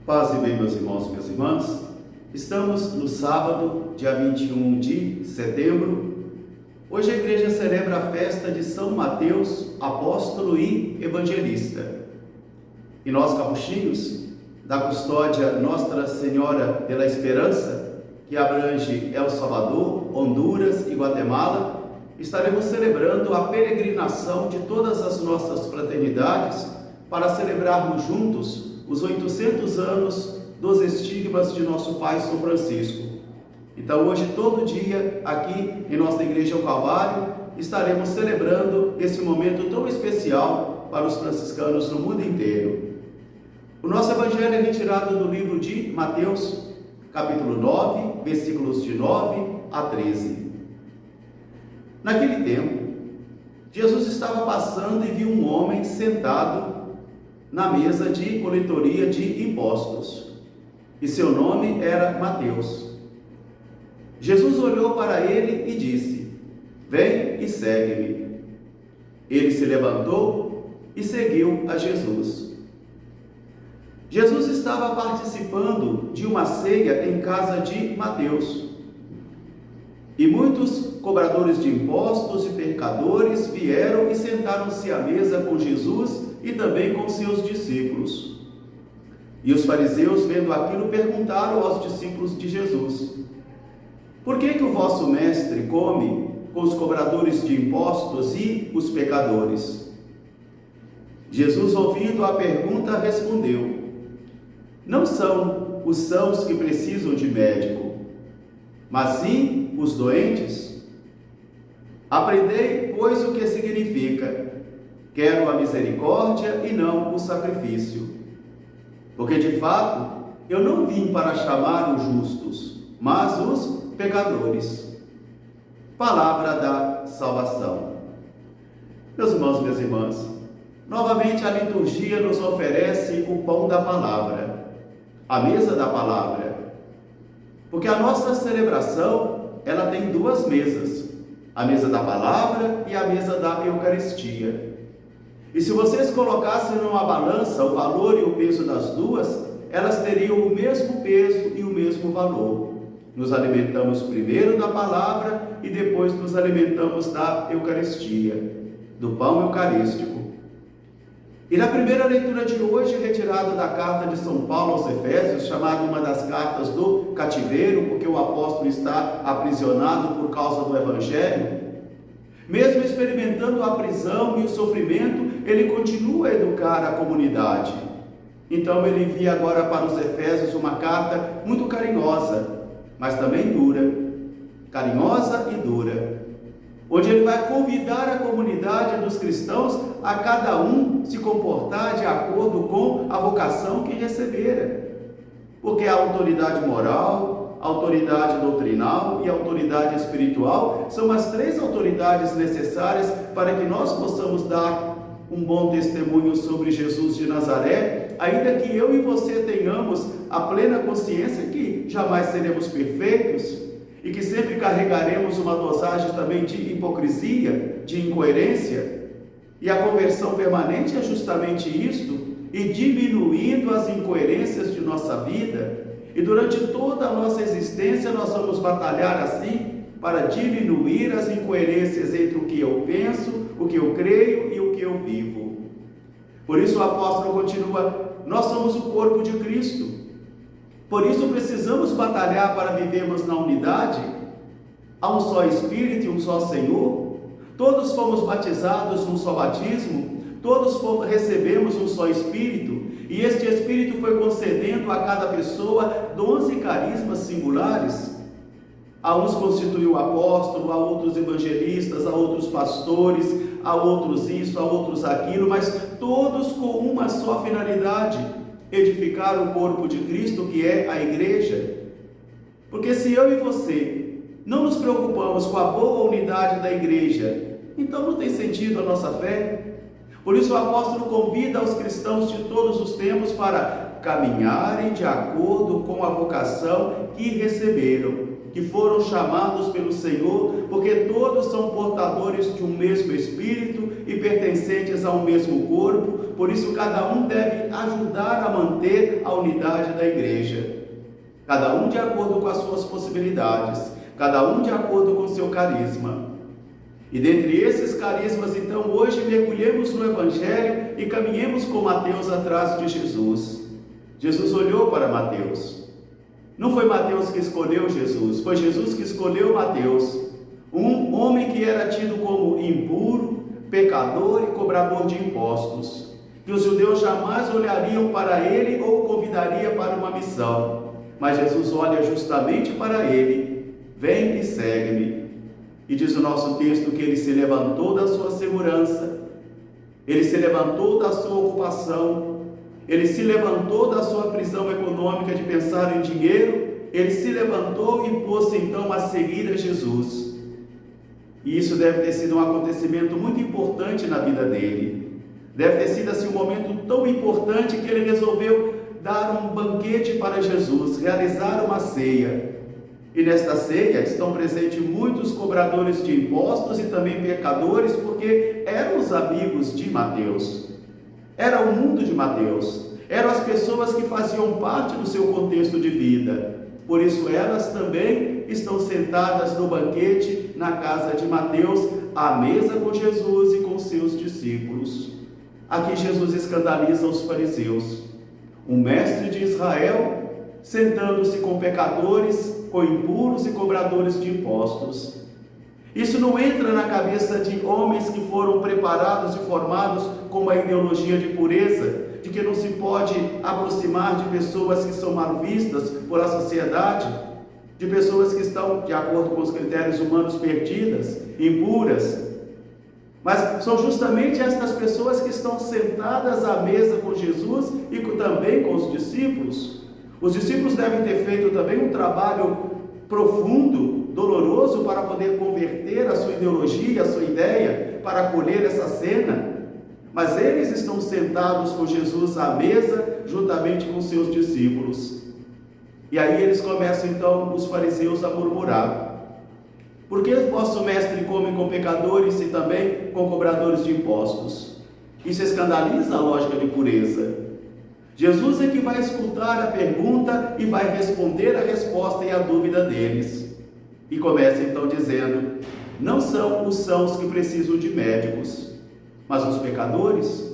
Paz e bem, meus irmãos e minhas irmãs. Estamos no sábado, dia 21 de setembro. Hoje a igreja celebra a festa de São Mateus, apóstolo e evangelista. E nós, capuchinhos, da custódia Nossa Senhora pela Esperança, que abrange El Salvador, Honduras e Guatemala, estaremos celebrando a peregrinação de todas as nossas fraternidades para celebrarmos juntos os 800 anos dos estigmas de nosso Pai São Francisco. Então hoje, todo dia, aqui em nossa Igreja ao Calvário, estaremos celebrando esse momento tão especial para os franciscanos no mundo inteiro. O nosso Evangelho é retirado do livro de Mateus, capítulo 9, versículos de 9 a 13. Naquele tempo, Jesus estava passando e viu um homem sentado na mesa de coletoria de impostos, e seu nome era Mateus. Jesus olhou para ele e disse: "Vem e segue-me." Ele se levantou e seguiu a Jesus. Jesus estava participando de uma ceia em casa de Mateus, e muitos cobradores de impostos e pecadores vieram e sentaram-se à mesa com Jesus e também com seus discípulos. E os fariseus, vendo aquilo, perguntaram aos discípulos de Jesus: "Por que o vosso mestre come com os cobradores de impostos e os pecadores?" Jesus, ouvindo a pergunta, respondeu: "Não são os sãos que precisam de médico, mas sim os doentes. Aprendei, pois, o que significa: quero a misericórdia e não o sacrifício. Porque, de fato, eu não vim para chamar os justos, mas os pecadores." Palavra da salvação. Meus irmãos e minhas irmãs, novamente a liturgia nos oferece o pão da palavra, a mesa da palavra. Porque a nossa celebração, ela tem duas mesas: a mesa da palavra e a mesa da Eucaristia. E se vocês colocassem numa balança o valor e o peso das duas, elas teriam o mesmo peso e o mesmo valor. Nos alimentamos primeiro da palavra e depois nos alimentamos da Eucaristia, do pão eucarístico. E na primeira leitura de hoje, retirada da carta de São Paulo aos Efésios, chamada uma das cartas do cativeiro, porque o apóstolo está aprisionado por causa do Evangelho, mesmo experimentando a prisão e o sofrimento, ele continua a educar a comunidade. Então ele envia agora para os Efésios uma carta muito carinhosa, mas também dura, carinhosa e dura, onde ele vai convidar a comunidade dos cristãos a cada um se comportar de acordo com a vocação que recebera. Porque a autoridade moral, a autoridade doutrinal e a autoridade espiritual são as três autoridades necessárias para que nós possamos dar um bom testemunho sobre Jesus de Nazaré, ainda que eu e você tenhamos a plena consciência que jamais seremos perfeitos e que sempre carregaremos uma dosagem também de hipocrisia, de incoerência. E a conversão permanente é justamente isto, e diminuindo as incoerências de nossa vida. E durante toda a nossa existência nós vamos batalhar assim para diminuir as incoerências entre o que eu penso, o que eu creio e o que eu vivo. Por isso o apóstolo continua: nós somos o corpo de Cristo. Por isso precisamos batalhar para vivermos na unidade. Há um só Espírito e um só Senhor. Todos fomos batizados num só batismo. Todos recebemos um só Espírito. E este Espírito foi concedendo a cada pessoa 12 carismas singulares. A uns constituiu apóstolo, a outros evangelistas, a outros pastores, a outros isso, a outros aquilo, mas todos com uma só finalidade: edificar o corpo de Cristo, que é a igreja. Porque se eu e você não nos preocupamos com a boa unidade da igreja, então não tem sentido a nossa fé. Por isso o apóstolo convida os cristãos de todos os tempos para caminharem de acordo com a vocação que receberam, que foram chamados pelo Senhor, porque todos são portadores de um mesmo Espírito e pertencentes a um mesmo corpo. Por isso cada um deve ajudar a manter manter a unidade da igreja. Cada um de acordo com as suas possibilidades, cada um de acordo com o seu carisma. E dentre esses carismas, então, hoje mergulhemos no Evangelho e caminhemos com Mateus atrás de Jesus. Jesus olhou para Mateus. Não foi Mateus que escolheu Jesus, foi Jesus que escolheu Mateus, um homem que era tido como impuro, pecador e cobrador de impostos, que os judeus jamais olhariam para ele ou o convidaria para uma missão. Mas Jesus olha justamente para ele: vem e segue-me. E diz o nosso texto que ele se levantou da sua segurança, ele se levantou da sua ocupação, ele se levantou da sua prisão econômica de pensar em dinheiro, ele se levantou e pôs-se então a seguir a Jesus. E isso deve ter sido um acontecimento muito importante na vida dele. Deve ter sido assim um momento tão importante que ele resolveu dar um banquete para Jesus, realizar uma ceia. E nesta ceia estão presentes muitos cobradores de impostos e também pecadores, porque eram os amigos de Mateus. Era o mundo de Mateus. Eram as pessoas que faziam parte do seu contexto de vida. Por isso elas também estão sentadas no banquete na casa de Mateus, à mesa com Jesus e com seus discípulos. Aqui Jesus escandaliza os fariseus. Um mestre de Israel sentando-se com pecadores, com impuros e cobradores de impostos. Isso não entra na cabeça de homens que foram preparados e formados com uma ideologia de pureza, de que não se pode aproximar de pessoas que são mal vistas por a sociedade, de pessoas que estão de acordo com os critérios humanos perdidas, impuras. Mas são justamente estas pessoas que estão sentadas à mesa com Jesus e também com os discípulos. Os discípulos devem ter feito também um trabalho profundo, doloroso, para poder converter a sua ideologia, a sua ideia, para acolher essa cena. Mas eles estão sentados com Jesus à mesa, juntamente com seus discípulos. E aí eles começam então, os fariseus, a murmurar: por que vosso mestre come com pecadores e também com cobradores de impostos? Isso escandaliza a lógica de pureza. Jesus é que vai escutar a pergunta e vai responder a resposta e a dúvida deles. E começa então dizendo: não são os sãos que precisam de médicos, mas os pecadores.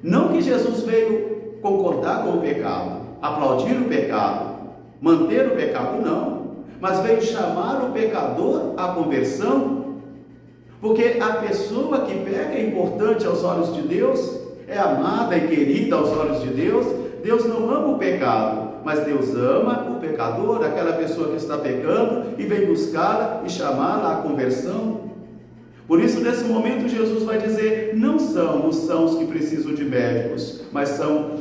Não que Jesus veio concordar com o pecado, aplaudir o pecado, manter o pecado, não, mas veio chamar o pecador à conversão, porque a pessoa que peca é importante aos olhos de Deus, é amada e querida aos olhos de Deus. Deus não ama o pecado, mas Deus ama o pecador, aquela pessoa que está pecando, e vem buscá-la e chamá-la à conversão. Por isso, nesse momento, Jesus vai dizer: não são os sãos que precisam de médicos, mas são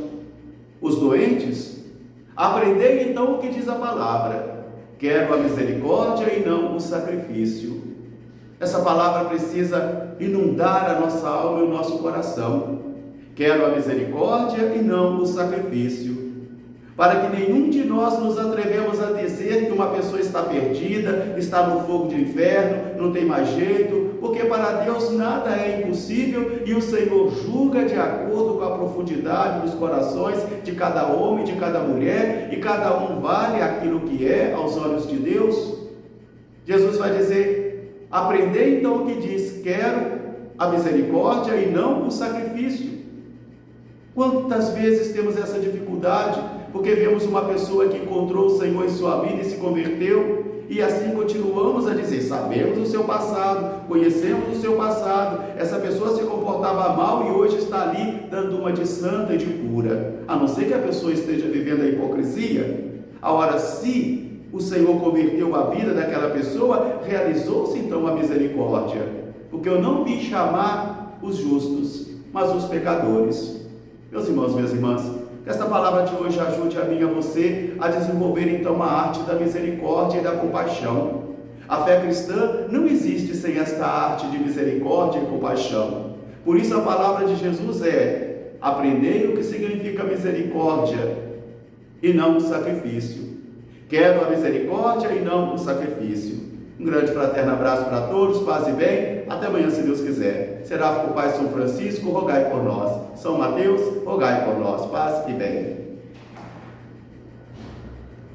os doentes. Aprendei então o que diz a palavra: quero a misericórdia e não o sacrifício. Essa palavra precisa inundar a nossa alma e o nosso coração. Quero a misericórdia e não o sacrifício, para que nenhum de nós nos atrevemos a dizer que uma pessoa está perdida, está no fogo de inferno, não tem mais jeito, porque para Deus nada é impossível e o Senhor julga de acordo com a profundidade dos corações de cada homem, de cada mulher, e cada um vale aquilo que é aos olhos de Deus. Jesus vai dizer: aprendei então o que diz: quero a misericórdia e não o sacrifício. Quantas vezes temos essa dificuldade, porque vemos uma pessoa que encontrou o Senhor em sua vida e se converteu, e assim continuamos a dizer: sabemos o seu passado, conhecemos o seu passado, essa pessoa se comportava mal e hoje está ali dando uma de santa e de pura. A não ser que a pessoa esteja vivendo a hipocrisia. Ora, se o Senhor converteu a vida daquela pessoa, realizou-se então a misericórdia, porque eu não vim chamar os justos, mas os pecadores. Meus irmãos, minhas irmãs, que esta palavra de hoje ajude a mim e a você a desenvolver então a arte da misericórdia e da compaixão. A fé cristã não existe sem esta arte de misericórdia e compaixão. Por isso a palavra de Jesus é: aprendei o que significa misericórdia e não o sacrifício. Quero a misericórdia e não o sacrifício. Um grande fraterno abraço para todos, paz e bem. Até amanhã, se Deus quiser. Seráfico Pai São Francisco, rogai por nós. São Mateus, rogai por nós. Paz e bem.